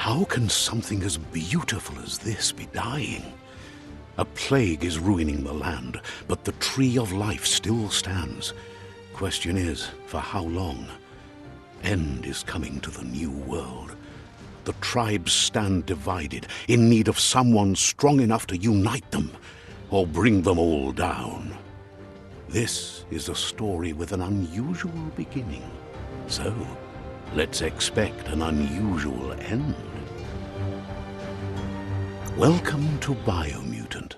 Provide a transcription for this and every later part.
How can something as beautiful as this be dying? A plague is ruining the land, but the tree of life still stands. Question is, for how long? End is coming to the new world. The tribes stand divided, in need of someone strong enough to unite them, or bring them all down. This is a story with an unusual beginning. So, let's expect an unusual end. Welcome to Biomutant.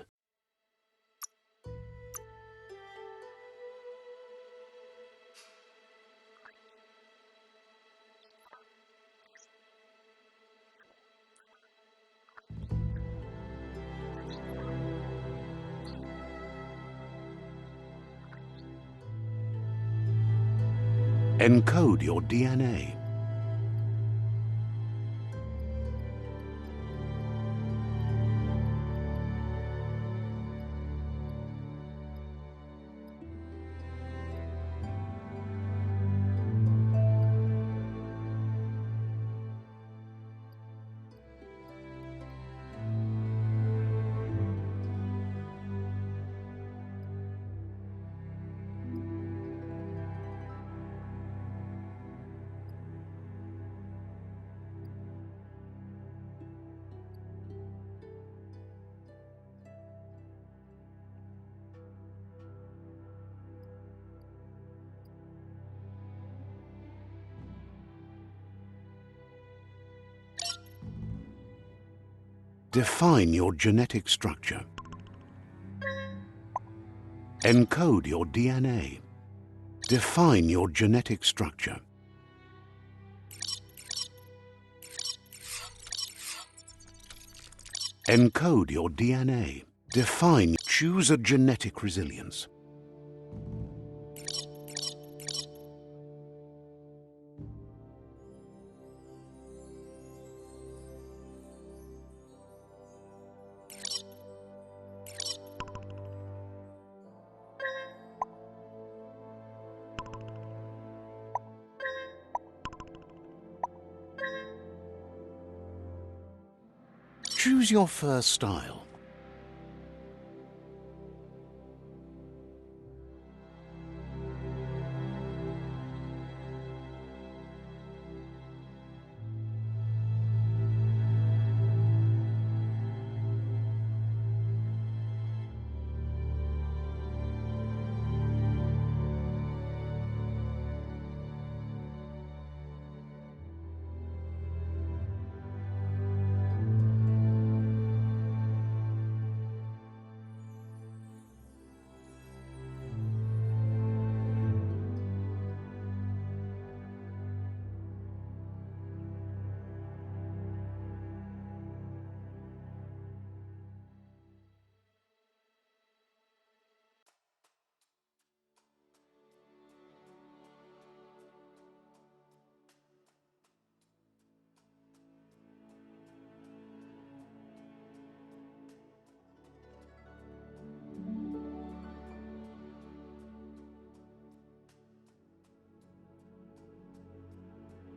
Encode your DNA. Define your genetic structure. Encode your DNA. Define your genetic structure. Encode your DNA. Define. Choose a genetic resilience. Choose your first style.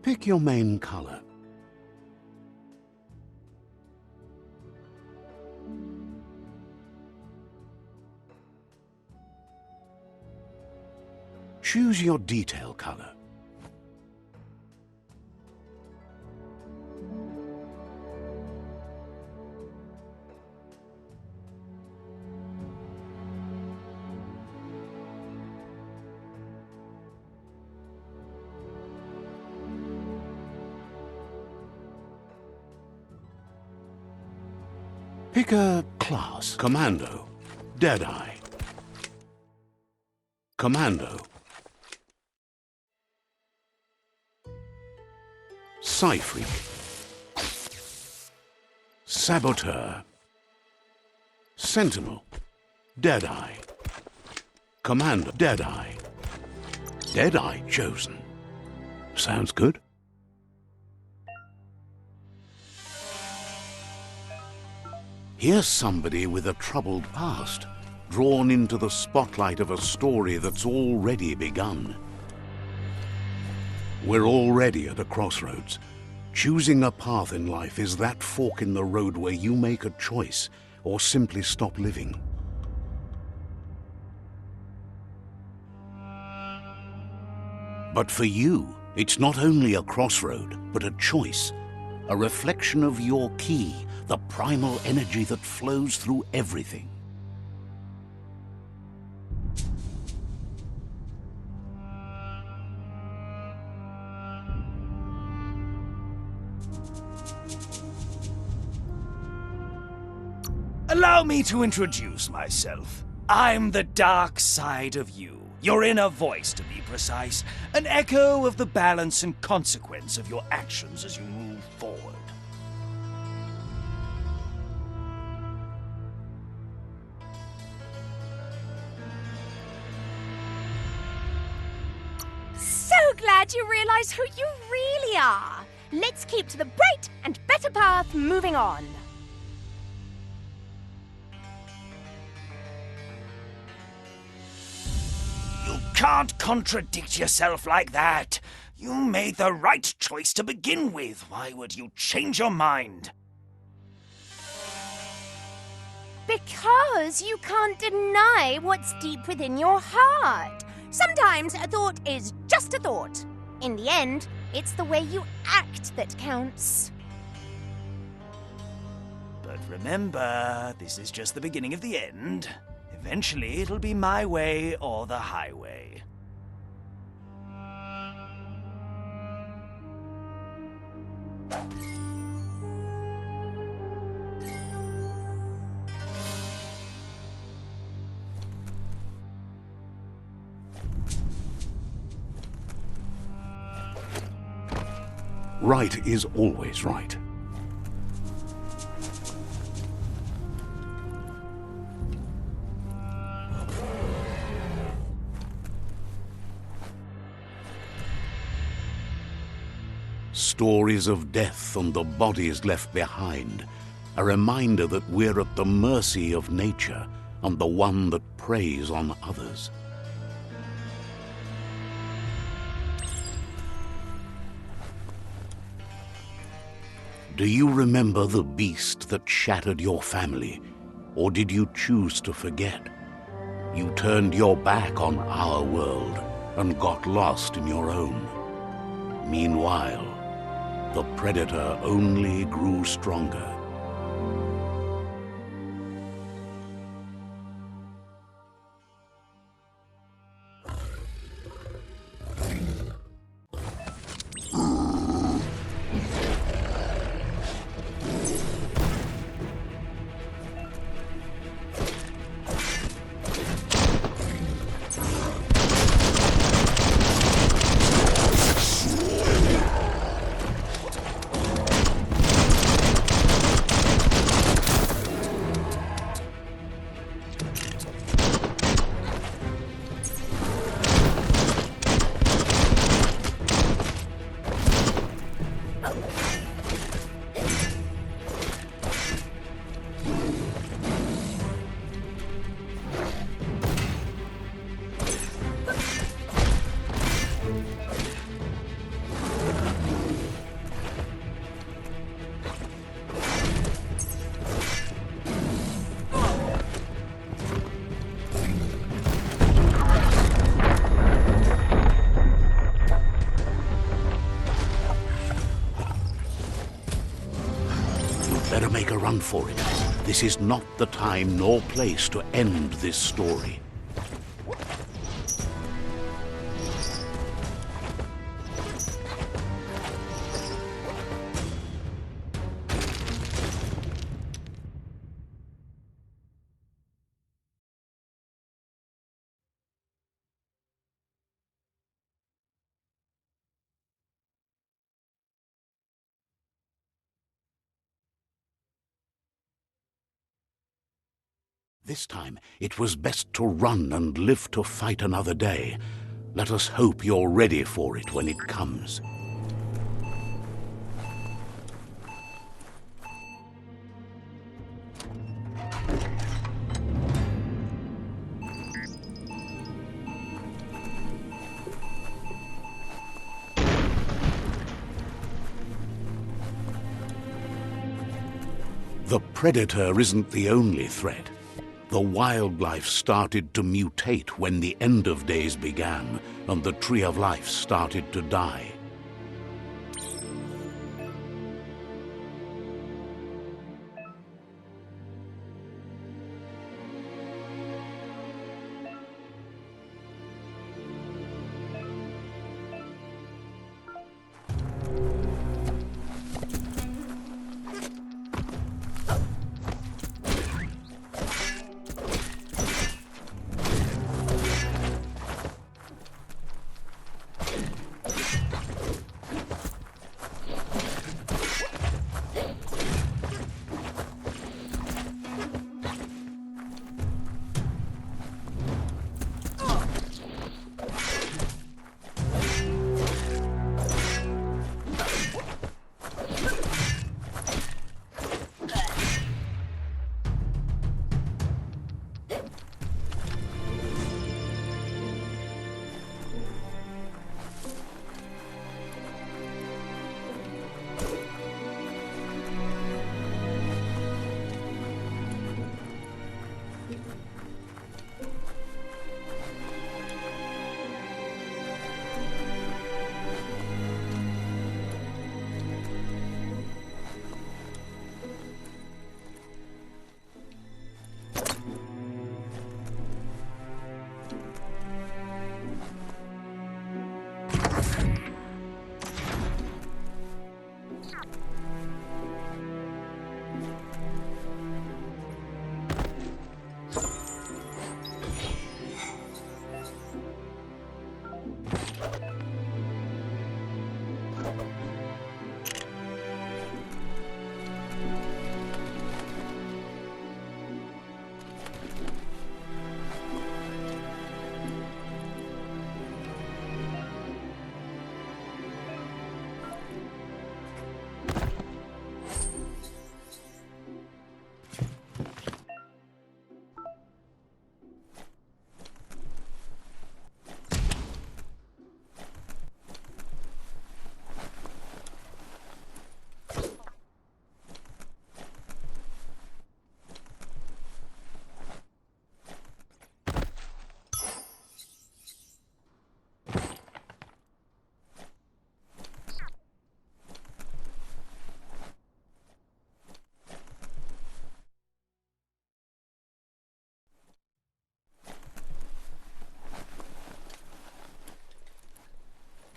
Pick your main color. Choose your detail color. Pick a class. Commando. Deadeye. Commando. Psyfreak. Saboteur. Sentinel. Deadeye. Commando. Deadeye. Deadeye chosen. Sounds good. Here's somebody with a troubled past, drawn into the spotlight of a story that's already begun. We're already at a crossroads. Choosing a path in life is that fork in the road where you make a choice or simply stop living. But for you, it's not only a crossroad, but a choice, a reflection of your key, the primal energy that flows through everything. Allow me to introduce myself. I'm the dark side of you. Your inner voice, to be precise. An echo of the balance and consequence of your actions as you move forward. So glad you realize who you really are. Let's keep to the bright and better path moving on. You can't contradict yourself like that. You made the right choice to begin with. Why would you change your mind? Because you can't deny what's deep within your heart. Sometimes a thought is just a thought. In the end, it's the way you act that counts. But remember, this is just the beginning of the end. Eventually, it'll be my way or the highway. Right is always right. Stories of death and the bodies left behind, a reminder that we're at the mercy of nature and the one that preys on others. Do you remember the beast that shattered your family, or did you choose to forget? You turned your back on our world and got lost in your own. Meanwhile, the predator only grew stronger. Better make a run for it. This is not the time nor place to end this story. This time, it was best to run and live to fight another day. Let us hope you're ready for it when it comes. The predator isn't the only threat. The wildlife started to mutate when the end of days began, and the Tree of Life started to die.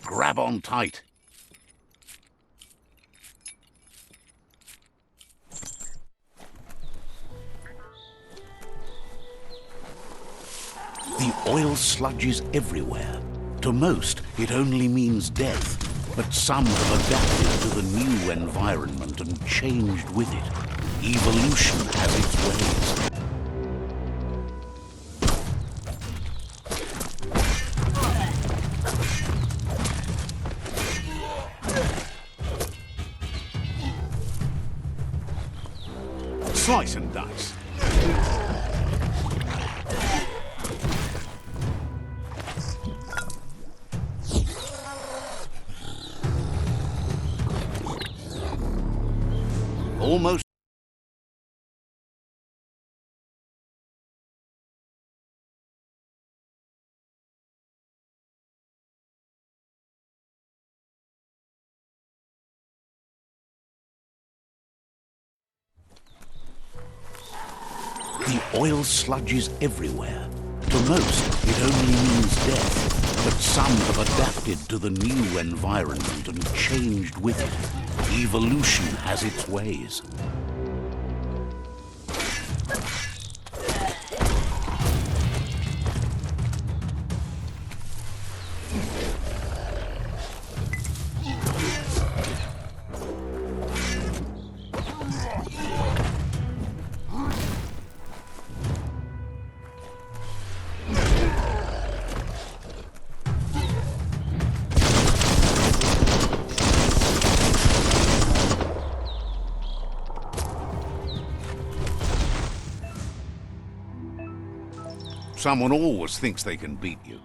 Grab on tight. The oil sludges everywhere. To most, it only means death, but some have adapted to the new environment and changed with it. Evolution has its ways. Slice and dice. Almost. The oil sludges everywhere. To most, it only means death, but some have adapted to the new environment and changed with it. Evolution has its ways. Someone always thinks they can beat you.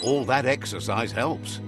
All that exercise helps.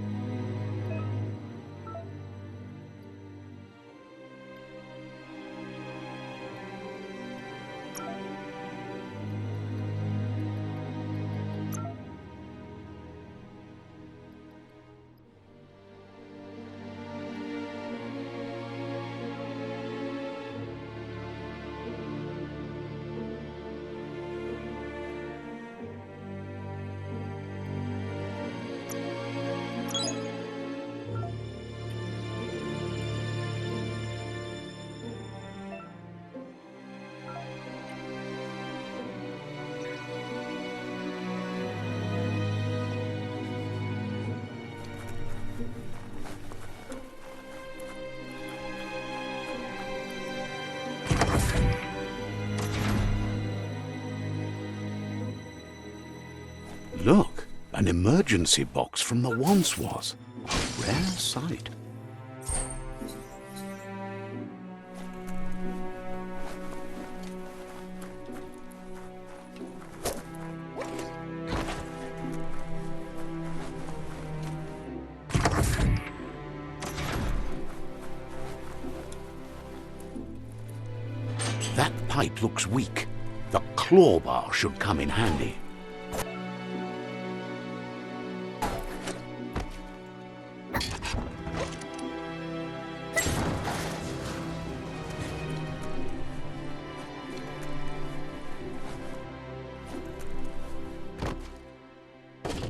Look, an emergency box from the once was. A rare sight. That pipe looks weak. The claw bar should come in handy.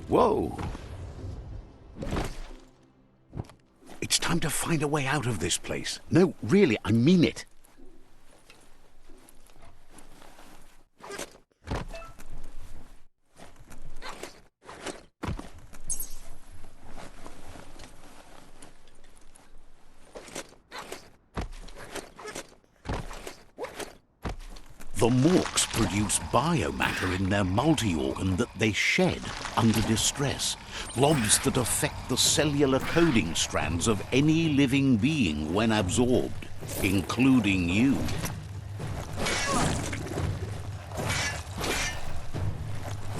Whoa! It's time to find a way out of this place. No, really, I mean it. The Morks produce biomatter in their multi-organ that they shed under distress. Blobs that affect the cellular coding strands of any living being when absorbed, including you.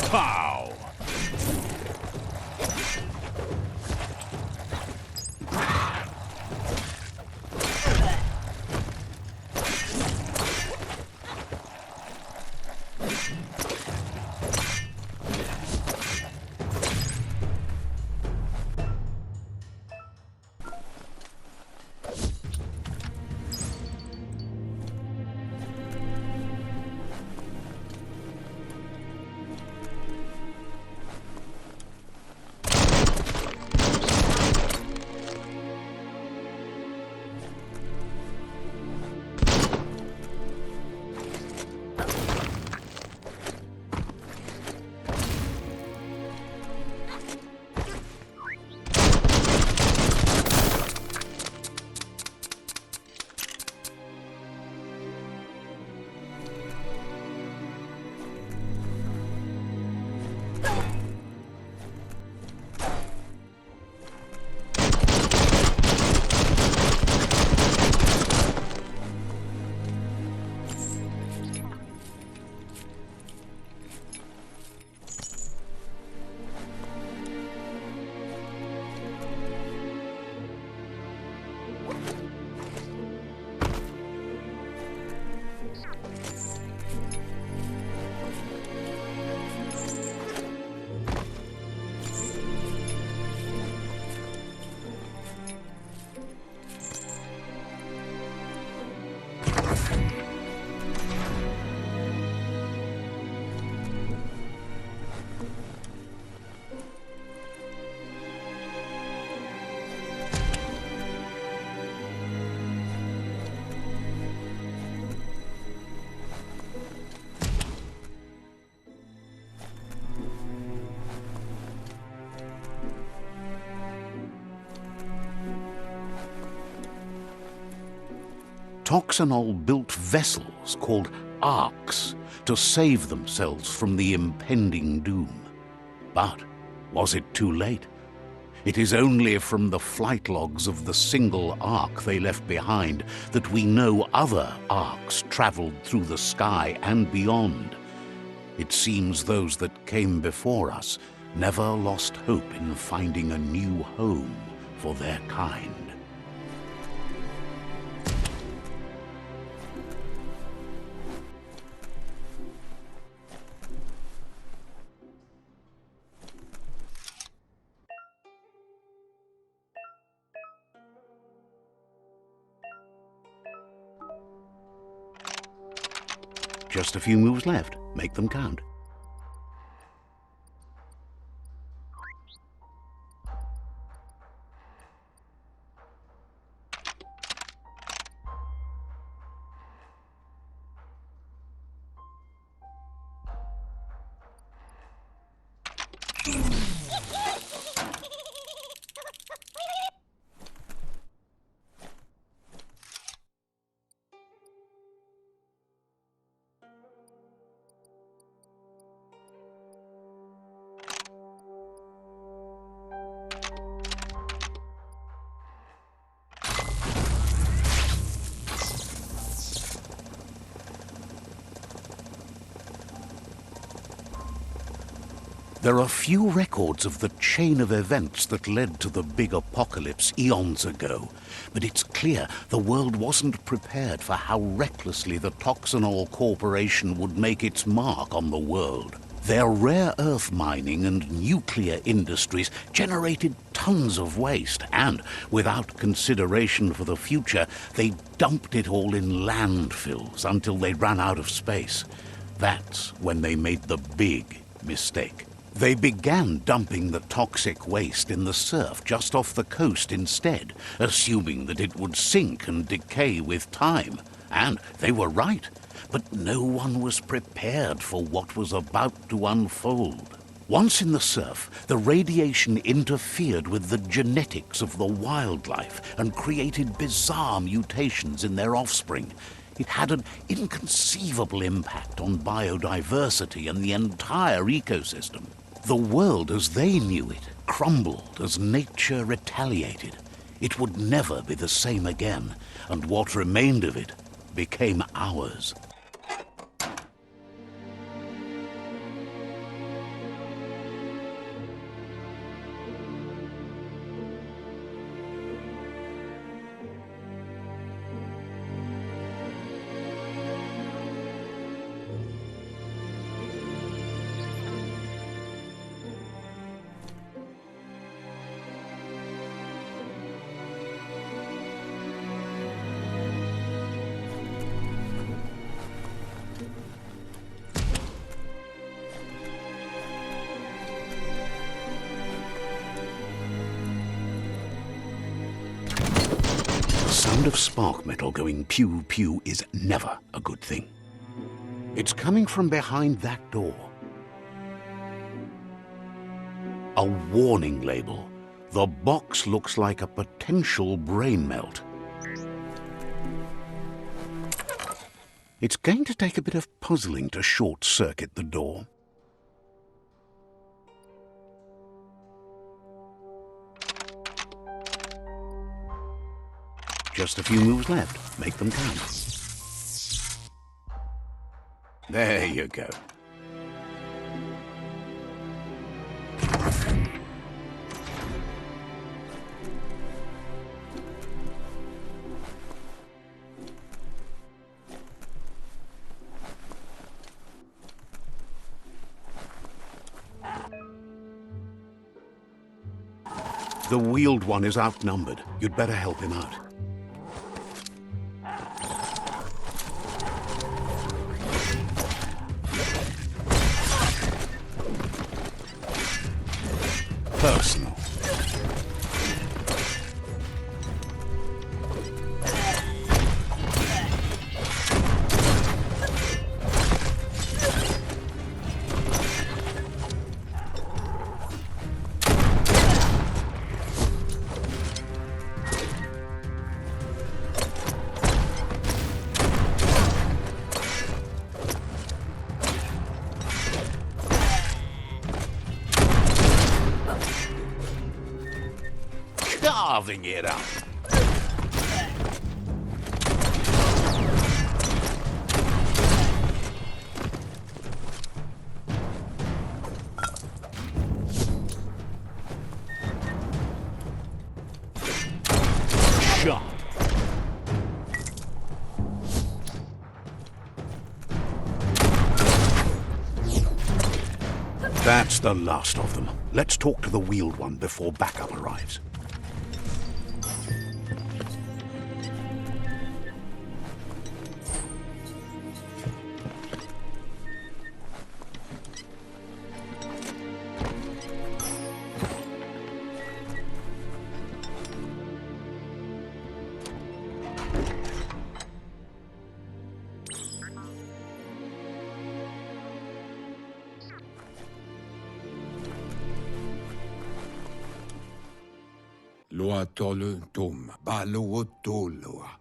Pow! Toxanol built vessels called arks to save themselves from the impending doom. But was it too late? It is only from the flight logs of the single ark they left behind that we know other arks traveled through the sky and beyond. It seems those that came before us never lost hope in finding a new home for their kind. Just a few moves left. Make them count. There are few records of the chain of events that led to the big apocalypse eons ago, but it's clear the world wasn't prepared for how recklessly the Toxanol Corporation would make its mark on the world. Their rare earth mining and nuclear industries generated tons of waste, and without consideration for the future, they dumped it all in landfills until they ran out of space. That's when they made the big mistake. They began dumping the toxic waste in the surf just off the coast instead, assuming that it would sink and decay with time. And they were right, but no one was prepared for what was about to unfold. Once in the surf, the radiation interfered with the genetics of the wildlife and created bizarre mutations in their offspring. It had an inconceivable impact on biodiversity and the entire ecosystem. The world as they knew it crumbled as nature retaliated. It would never be the same again, and what remained of it became ours. The sound of spark metal going pew-pew is never a good thing. It's coming from behind that door. A warning label. The box looks like a potential brain melt. It's going to take a bit of puzzling to short-circuit the door. Just a few moves left. Make them count. There you go. The wheeled one is outnumbered. You'd better help him out. Personal. carving it up. Sharp. That's the last of them. Let's talk to the wheeled one before backup arrives.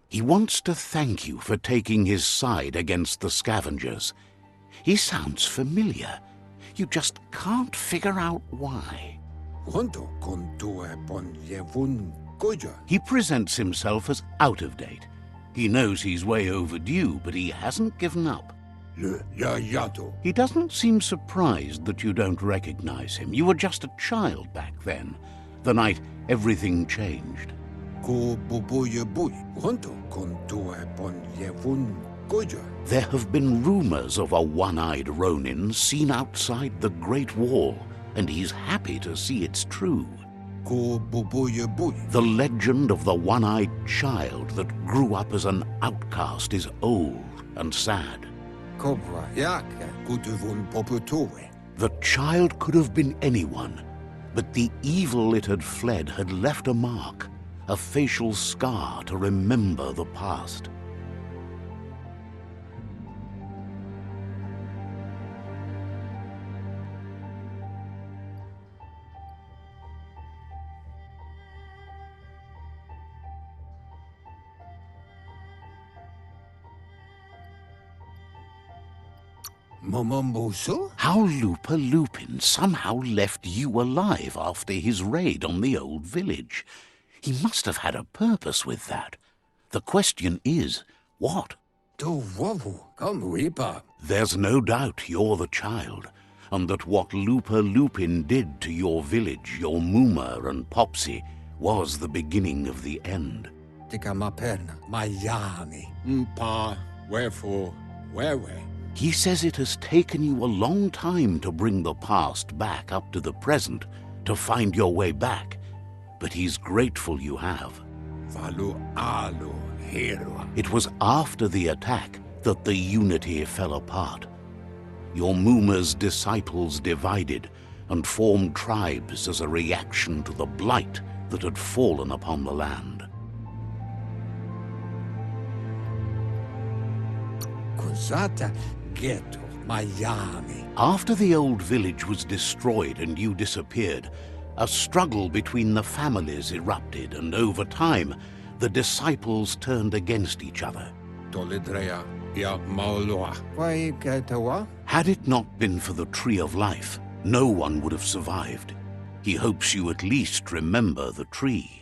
He wants to thank you for taking his side against the scavengers. He sounds familiar. You just can't figure out why. He presents himself as out of date. He knows he's way overdue, but he hasn't given up. He doesn't seem surprised that you don't recognize him. You were just a child back then, the night everything changed. There have been rumors of a one-eyed Ronin seen outside the Great Wall, and he's happy to see it's true. The legend of the one-eyed child that grew up as an outcast is old and sad. The child could have been anyone, but the evil it had fled had left a mark, a facial scar to remember the past. How Lupa Lupin somehow left you alive after his raid on the old village. He must have had a purpose with that. The question is, what? There's no doubt you're the child, and that what Lupa Lupin did to your village, your Muma and Popsy, was the beginning of the end. He says it has taken you a long time to bring the past back up to the present, to find your way back, but he's grateful you have. It was after the attack that the unity fell apart. Your Muma's disciples divided and formed tribes as a reaction to the blight that had fallen upon the land. After the old village was destroyed and you disappeared, a struggle between the families erupted, and over time, the disciples turned against each other. Had it not been for the Tree of Life, no one would have survived. He hopes you at least remember the tree.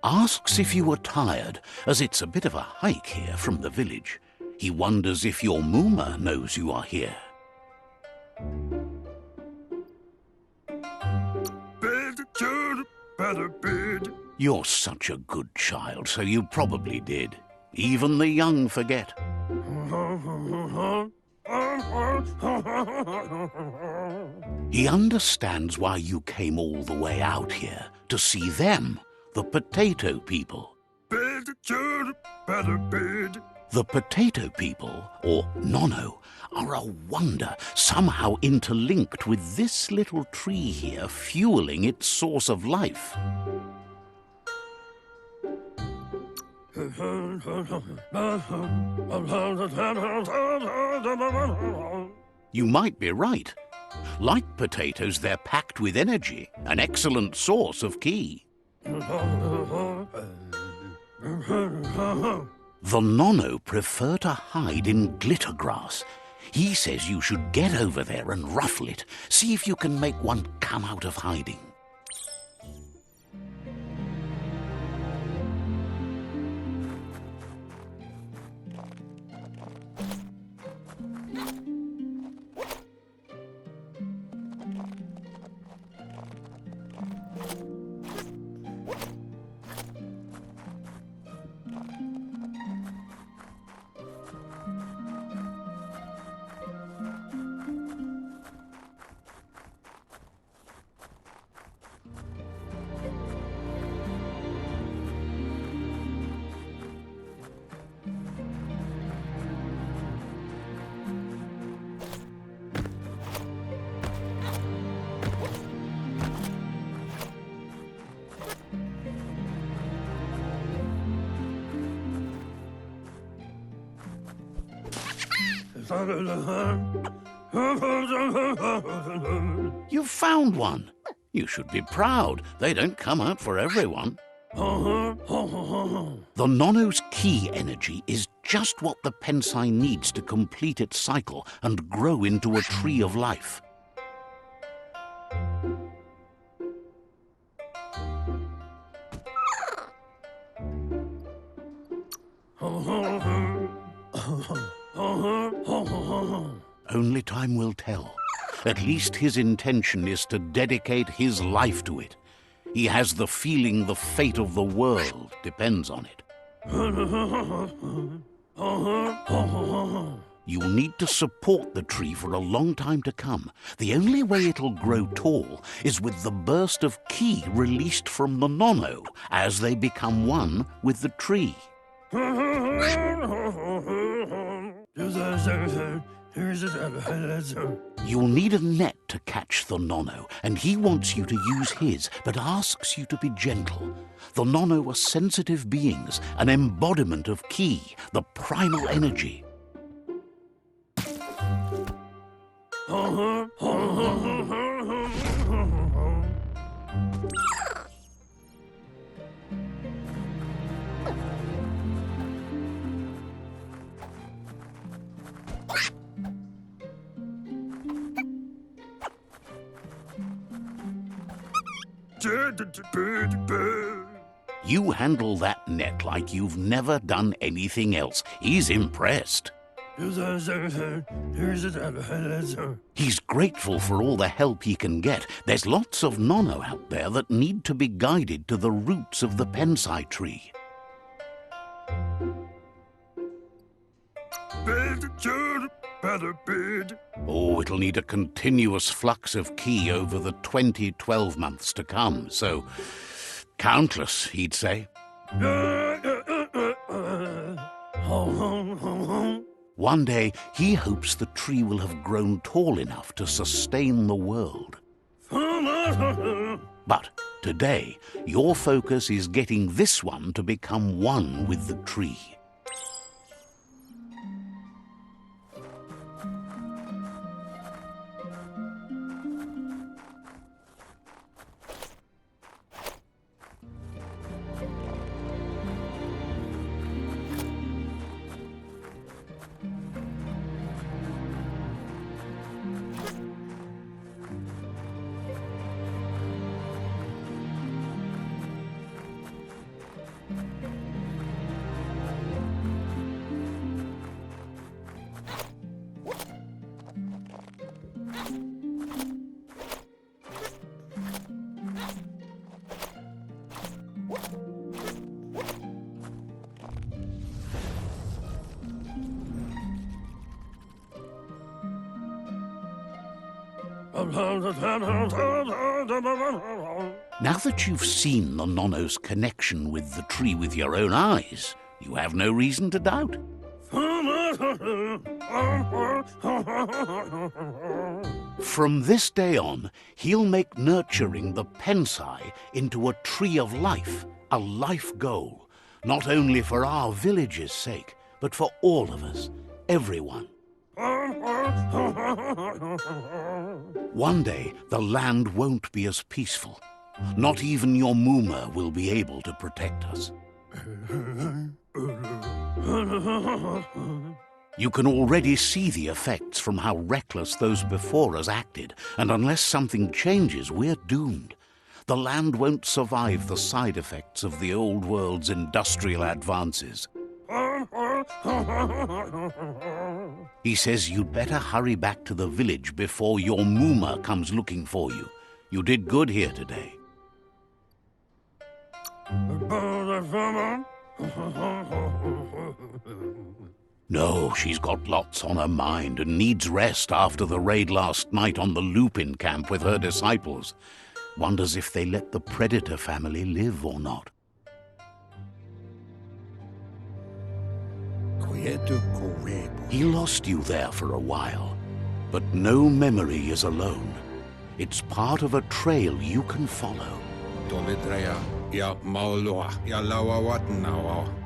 Asks if you are tired, as it's a bit of a hike here from the village. He wonders if your Muma knows you are here. You're such a good child, so you probably did. Even the young forget. He understands why you came all the way out here, to see them, the potato people. The potato people, or Nono, are a wonder, somehow interlinked with this little tree here, fueling its source of life. You might be right. Like potatoes, they're packed with energy, an excellent source of ki. The Nono prefer to hide in glitter grass. He says you should get over there and ruffle it. See if you can make one come out of hiding. You've found one. You should be proud. They don't come out for everyone. The Nono's ki energy is just what the Pensai needs to complete its cycle and grow into a tree of life. Only time will tell. At least his intention is to dedicate his life to it. He has the feeling the fate of the world depends on it. You'll need to support the tree for a long time to come. The only way it'll grow tall is with the burst of ki released from the Nono as they become one with the tree. You'll need a net to catch the Nono, and he wants you to use his, but asks you to be gentle. The Nono are sensitive beings, an embodiment of ki, the primal energy. You handle that net like you've never done anything else. He's impressed. He's grateful for all the help he can get. There's lots of Nono out there that need to be guided to the roots of the Pensai tree. Oh, it'll need a continuous flux of ki over the 12 months to come, so countless, he'd say. One day, he hopes the tree will have grown tall enough to sustain the world. But today, your focus is getting this one to become one with the tree. Now that you've seen the Nono's connection with the tree with your own eyes, you have no reason to doubt. From this day on, he'll make nurturing the Pensai into a tree of life, a life goal, not only for our village's sake, but for all of us, everyone. One day, the land won't be as peaceful. Not even your Muma will be able to protect us. You can already see the effects from how reckless those before us acted, and unless something changes, we're doomed. The land won't survive the side effects of the old world's industrial advances. He says you'd better hurry back to the village before your Muma comes looking for you. You did good here today. No, she's got lots on her mind and needs rest after the raid last night on the Lupin camp with her disciples. Wonders if they let the Predator family live or not. He lost you there for a while, but no memory is alone. It's part of a trail you can follow.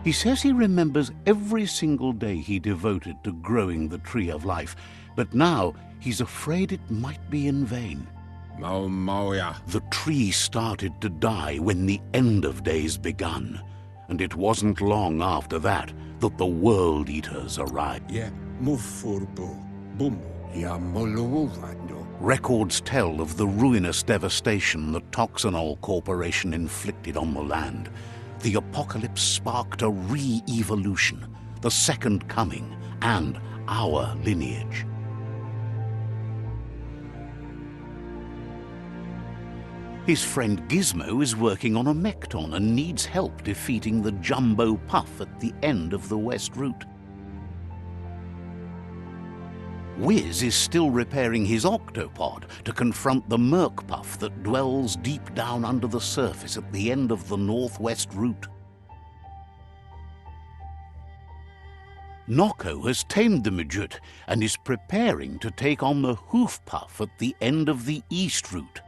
He says he remembers every single day he devoted to growing the Tree of Life, but now he's afraid it might be in vain. The tree started to die when the end of days begun, and it wasn't long after that that the World Eaters arrived. Records tell of the ruinous devastation the Toxanol Corporation inflicted on the land. The apocalypse sparked a re-evolution, the Second Coming, and our lineage. His friend Gizmo is working on a Mekton and needs help defeating the Jumbo Puff at the end of the West Route. Wiz is still repairing his octopod to confront the Merc Puff that dwells deep down under the surface at the end of the Northwest Route. Noko has tamed the Midget and is preparing to take on the Hoof Puff at the end of the East Route.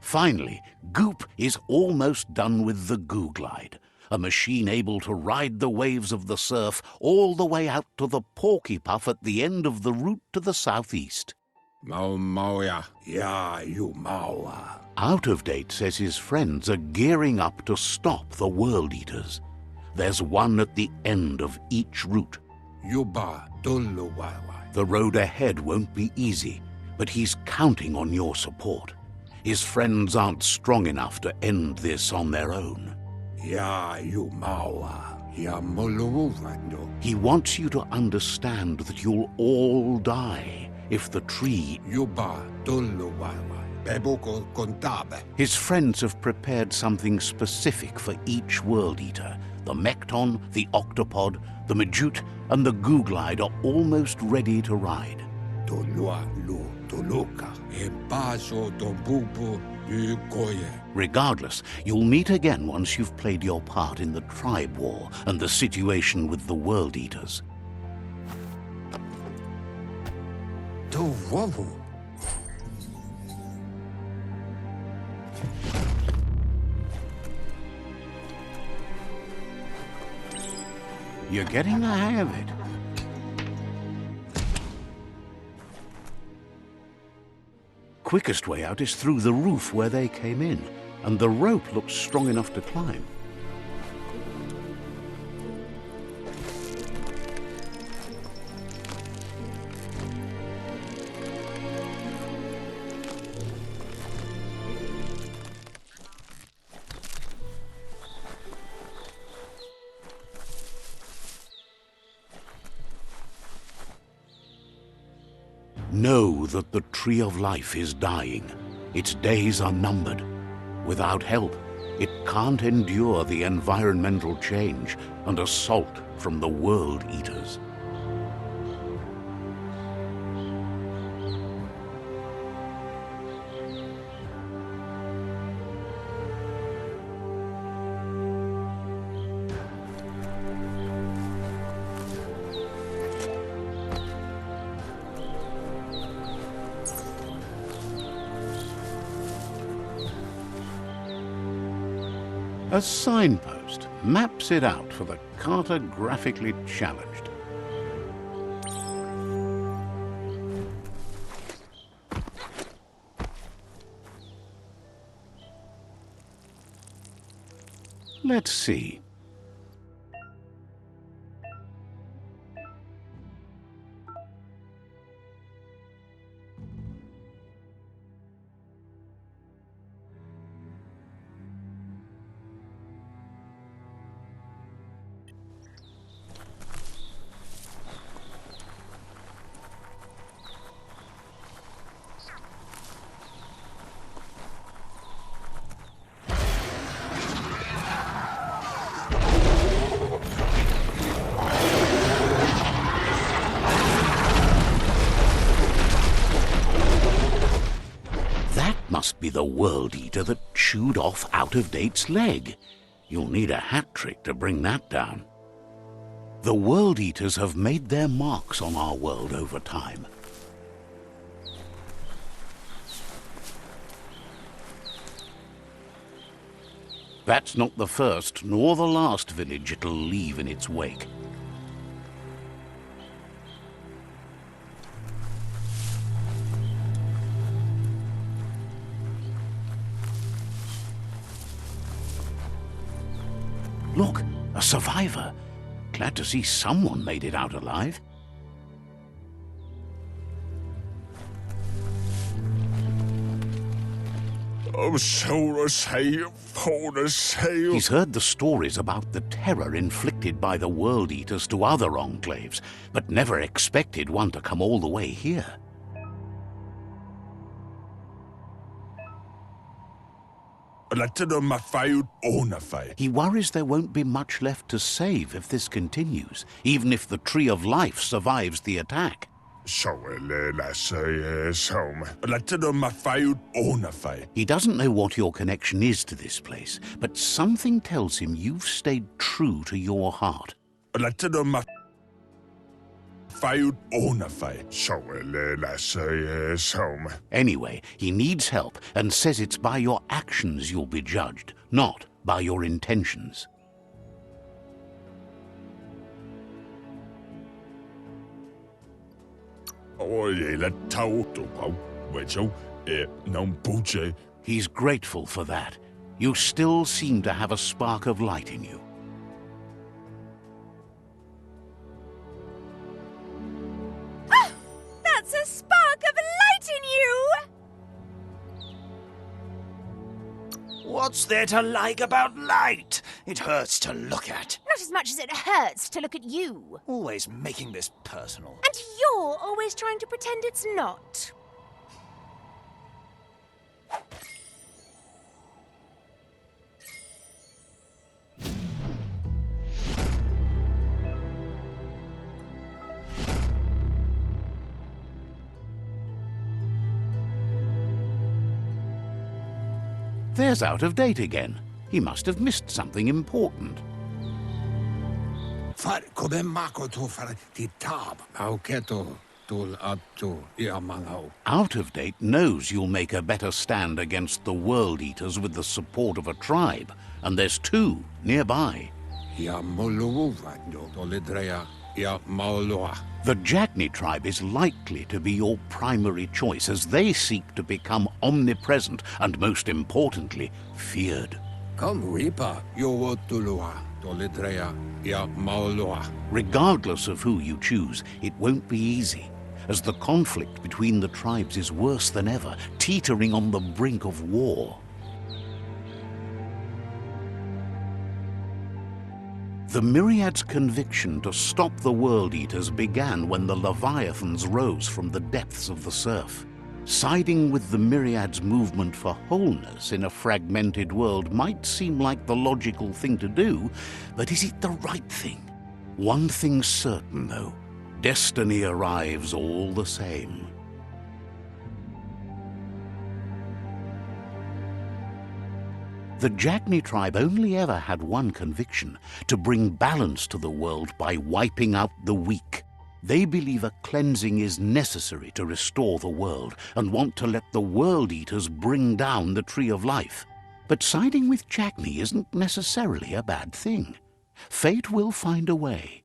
Finally, Goop is almost done with the Goo Glide, a machine able to ride the waves of the surf all the way out to the Porky Puff at the end of the route to the southeast. Out of Date says his friends are gearing up to stop the World Eaters. There's one at the end of each route. The road ahead won't be easy, but he's counting on your support. His friends aren't strong enough to end this on their own. He wants you to understand that you'll all die if the tree... His friends have prepared something specific for each World Eater. The Mekton, the Octopod, the Majute, and the Goo Glide are almost ready to ride. Regardless, you'll meet again once you've played your part in the tribe war and the situation with the World Eaters. You're getting the hang of it. Quickest way out is through the roof where they came in, and the rope looks strong enough to climb. Know that the Tree of Life is dying. Its days are numbered. Without help, it can't endure the environmental change and assault from the World Eaters. A signpost maps it out for the cartographically challenged. Let's see. Must be the World Eater that chewed off Out-of-Date's leg. You'll need a hat trick to bring that down. The World Eaters have made their marks on our world over time. That's not the first nor the last village it'll leave in its wake. Look, a survivor. Glad to see someone made it out alive. He's heard the stories about the terror inflicted by the World Eaters to other enclaves, but never expected one to come all the way here. He worries there won't be much left to save if this continues, even if the Tree of Life survives the attack. He doesn't know what your connection is to this place, but something tells him you've stayed true to your heart. Anyway, he needs help and says it's by your actions you'll be judged, not by your intentions. He's grateful for that. You still seem to have a spark of light in you. That's a spark of light in you! What's there to like about light? It hurts to look at. Not as much as it hurts to look at you. Always making this personal. And you're always trying to pretend it's not. There's Out of Date again. He must have missed something important. Out of Date knows you'll make a better stand against the World Eaters with the support of a tribe, and there's two nearby. The Jagni tribe is likely to be your primary choice as they seek to become omnipresent and, most importantly, feared. Regardless of who you choose, it won't be easy, as the conflict between the tribes is worse than ever, teetering on the brink of war. The Myriad's conviction to stop the World Eaters began when the Leviathans rose from the depths of the surf. Siding with the Myriad's movement for wholeness in a fragmented world might seem like the logical thing to do, but is it the right thing? One thing's certain, though. Destiny arrives all the same. The Jagni tribe only ever had one conviction: to bring balance to the world by wiping out the weak. They believe a cleansing is necessary to restore the world and want to let the World Eaters bring down the Tree of Life. But siding with Jackney isn't necessarily a bad thing. Fate will find a way.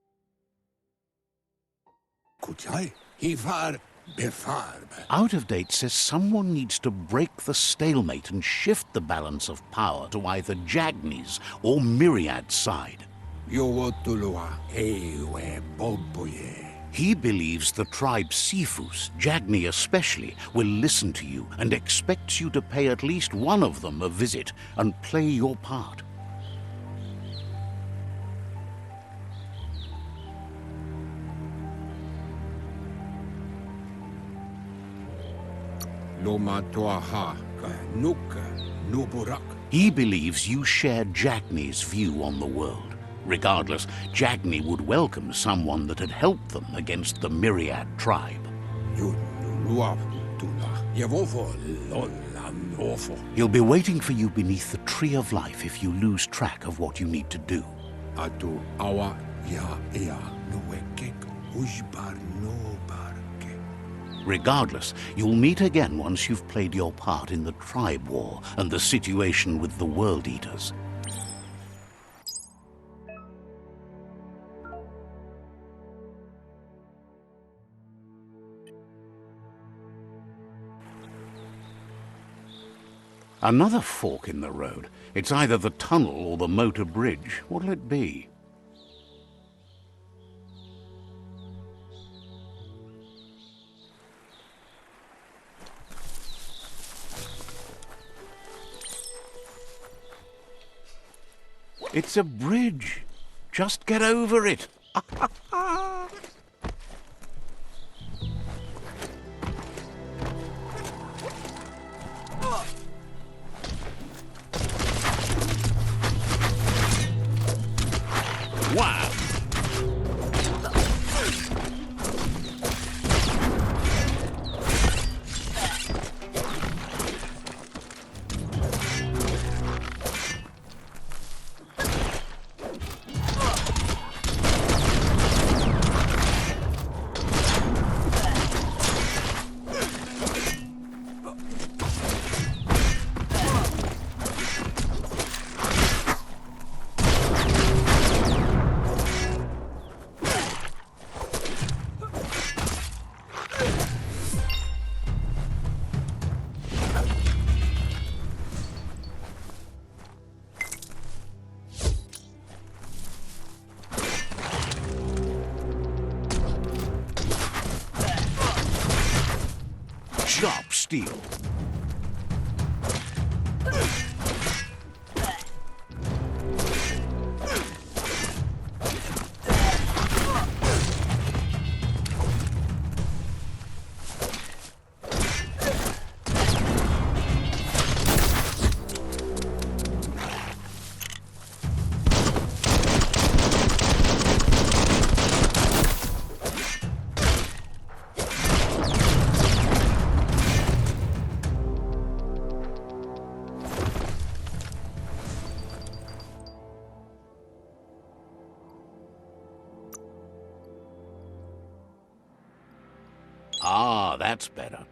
Out of Date says someone needs to break the stalemate and shift the balance of power to either Jackney's or Myriad's side. He believes the tribe Sifus, Jackney especially, will listen to you and expects you to pay at least one of them a visit and play your part. He believes you share Jackney's view on the world. Regardless, Jackney would welcome someone that had helped them against the Myriad tribe. He'll be waiting for you beneath the Tree of Life if you lose track of what you need to do. Regardless, you'll meet again once you've played your part in the tribe war and the situation with the World Eaters. Another fork in the road. It's either the tunnel or the motor bridge. What'll it be? It's a bridge. Just get over it. Wow. Sharp steel. Ah, that's better.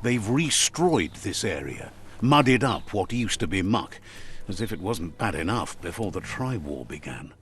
They've restroyed this area, muddied up what used to be muck, as if it wasn't bad enough before the tri-war began.